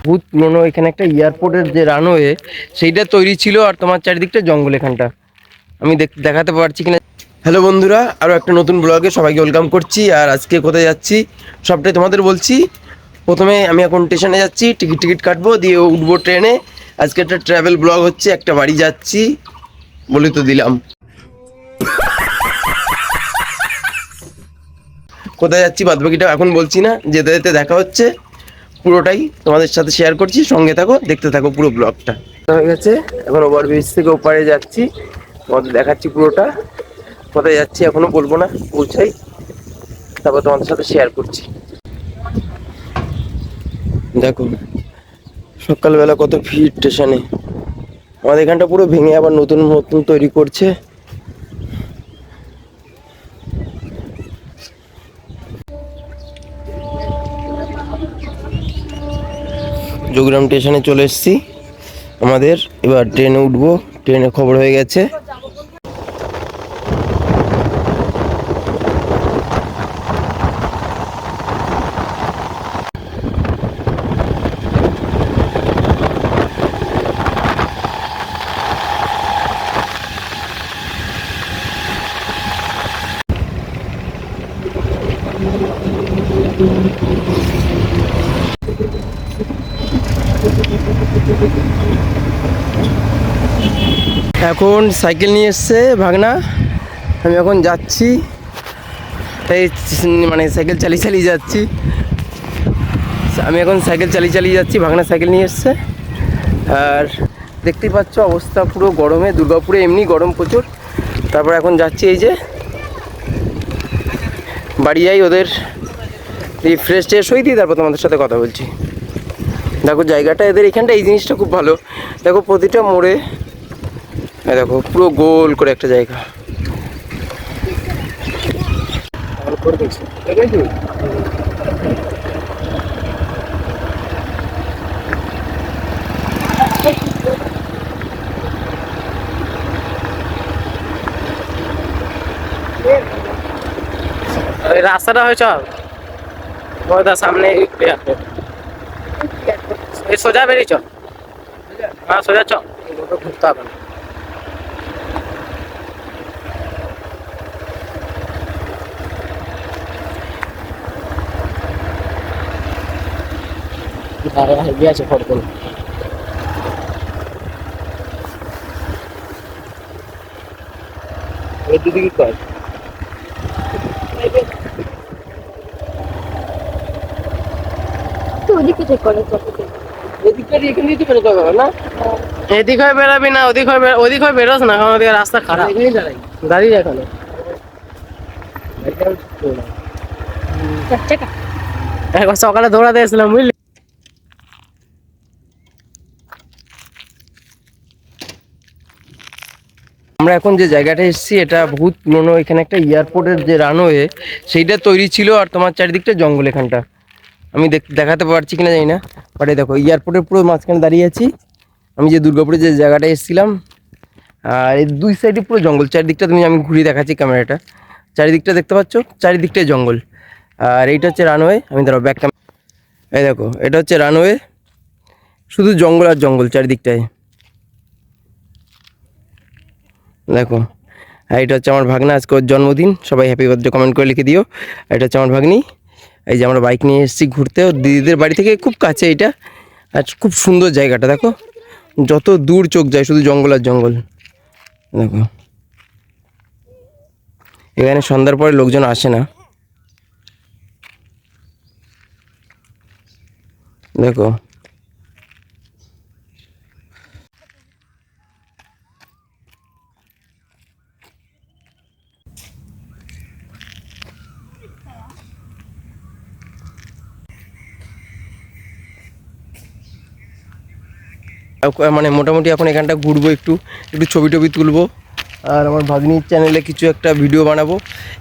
বহুত পুরনো এখানে একটা এয়ারপোর্টের যে রানওয়ে সেইটা তৈরি ছিল, আর তোমার চারিদিকটা জঙ্গল। এখানটা আমি দেখাতে পারছি কিনা। হ্যালো বন্ধুরা, আরও একটা নতুন ব্লগে সবাইকে ওয়েলকাম করছি। আর আজকে কোথায় যাচ্ছি সবটাই তোমাদের বলছি। প্রথমে আমি এখন স্টেশনে যাচ্ছি, টিকিট কাটবো, দিয়ে উঠবো ট্রেনে। আজকে একটা ট্রাভেল ব্লগ হচ্ছে, একটা বাড়ি যাচ্ছি বলে তো দিলাম। কোথায় যাচ্ছি বাদবাকিটা এখন বলছি না, যেতে যেতে দেখা হচ্ছে। পুরোটাই তোমাদের সাথে শেয়ার করছি, সঙ্গে থাকো, দেখতে থাকো পুরো ব্লগটা। হয়ে গেছে, এখন ওভারব্রিজ থেকে ওপারে যাচ্ছি, তোমাদের দেখাচ্ছি পুরোটা। কোথায় যাচ্ছি এখনো বলবো না, পৌঁছাই তারপর তোমাদের সাথে শেয়ার করছি। দেখো সকালবেলা কত ভিড় স্টেশনে। আমাদের এখানটা পুরো ভেঙে আবার নতুন নতুন তৈরি করছে। যোগগ্রাম স্টেশনে চলে এসেছি আমাদের। এবার ট্রেনে উঠবো, ট্রেনে খবর হয়ে গেছে। এখন সাইকেল নিয়ে এসছে ভাগনা, আমি এখন যাচ্ছি, তাই মানে সাইকেল চালিয়ে চালিয়ে যাচ্ছি। আমি এখন সাইকেল চালিয়ে চালিয়ে যাচ্ছি, ভাগনা সাইকেল নিয়ে এসছে। আর দেখতেই পাচ্ছ অবস্থা পুরো গরমে, দুর্গাপুরে এমনি গরম প্রচুর। তারপর এখন যাচ্ছি এই যে বাড়ি যাই, ওদের ফ্রেশ ট্রেশ হয়ে দিই, তারপর তোমাদের সাথে কথা বলছি। দেখো জায়গাটা এদের এখানটা, এই জিনিসটা খুব ভালো। দেখো প্রতিটা মোড়ে দেখো পুরো গোল করে একটা জায়গা। রাস্তাটা হয়েছ সামনে সোজা বেরিয়েছ, হ্যাঁ সোজা চ, ঘুরতে হবে না। আছে ফটো দিদি কয় এদিক হয়ে বেরোবি না, ওদিক হয়ে বেরোস না, কারণ ওদিকে রাস্তা খারাপ। দাঁড়িয়ে এখানে একবার সকালে দৌড়াতে এসেছিলাম বুঝলি। আমরা এখন যে জায়গাটা এসেছি এটা বহুত পুরনো। এখানে একটা এয়ারপোর্টের যে রানওয়ে সেইটা তৈরি ছিল, আর তোমার চারিদিকটা জঙ্গল। এখানটা আমি দেখাতে পারছি কিনা জানি না, বাট এই দেখো এয়ারপোর্টের পুরো মাঝখানে দাঁড়িয়ে আছি আমি, যে দুর্গাপুরে যে জায়গাটা এসেছিলাম। আর এই দুই সাইডে পুরো জঙ্গল, চারিদিকটা আমি ঘুরিয়ে দেখাচ্ছি ক্যামেরাটা। চারিদিকটা দেখতে পাচ্ছ, চারিদিকটাই জঙ্গল। আর এইটা হচ্ছে রানওয়ে। আমি ধরো ব্যাক ক্যামেরা, এই দেখো এটা হচ্ছে রানওয়ে, শুধু জঙ্গল আর জঙ্গল চারিদিকটায়। দেখো এটা হচ্ছে আমার ভাগনা, আজকে ওর জন্মদিন, সবাই হ্যাপি বার্থডে কমেন্ট করে লিখে দিও। এটা হচ্ছে আমার ভাগ্নি। এই যে আমরা বাইক নিয়ে এসেছি ঘুরতে, ওর দিদিদের বাড়ি থেকে খুব কাছে এটা। আর খুব সুন্দর জায়গাটা, দেখো যত দূর চোখ যায় শুধু জঙ্গল আর জঙ্গল। দেখো এখানে সন্ধ্যার পরে লোকজন আসে না। দেখো মানে মোটামুটি এখন এখানটা ঘুরবো, একটু একটু ছবি টবি তুলবো, আর আমার ভাগ্নির চ্যানেলে কিছু একটা ভিডিও বানাবো।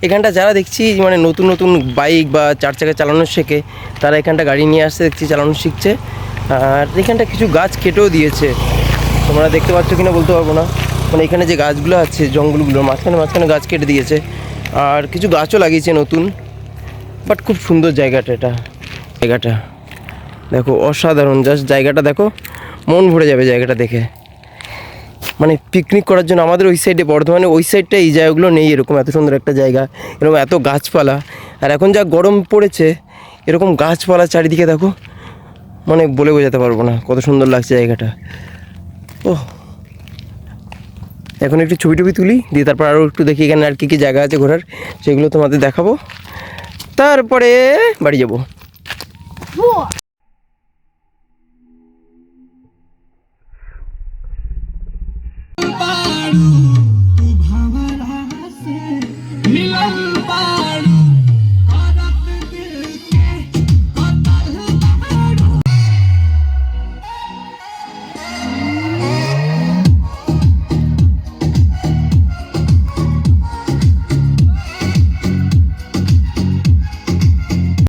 এখানটা যারা দেখছি মানে নতুন নতুন বাইক বা চার চাকা চালানো শেখে, তারা এখানটা গাড়ি নিয়ে আসছে, দেখছি চালানো শিখছে। আর এখানটা কিছু গাছ কেটেও দিয়েছে, তোমরা দেখতে পাচ্ছ কিনা বলতে পারবো না। মানে এখানে যে গাছগুলো আছে জঙ্গলগুলো মাঝখানে মাঝখানে গাছ কেটে দিয়েছে, আর কিছু গাছও লাগিয়েছে নতুন। বাট খুব সুন্দর জায়গাটা এটা। জায়গাটা দেখো অসাধারণ, জাস্ট জায়গাটা দেখো, মন ভরে যাবে জায়গাটা দেখে। মানে পিকনিক করার জন্য আমাদের ওই সাইডে, বর্ধমানে ওই সাইডটা এই জায়গাগুলো নেই, এরকম এত সুন্দর একটা জায়গা, এরকম এত গাছপালা। আর এখন যা গরম পড়েছে, এরকম গাছপালা চারিদিকে দেখো, মানে বলে বোঝাতে পারবো না কত সুন্দর লাগছে জায়গাটা। ও এখন একটু ছবি টবি তুলি, দিয়ে তারপর আরও একটু দেখি এখানে আর কী কী জায়গা আছে ঘোরার, সেগুলো তোমাদের দেখাবো, তারপরে বাড়ি যাবো।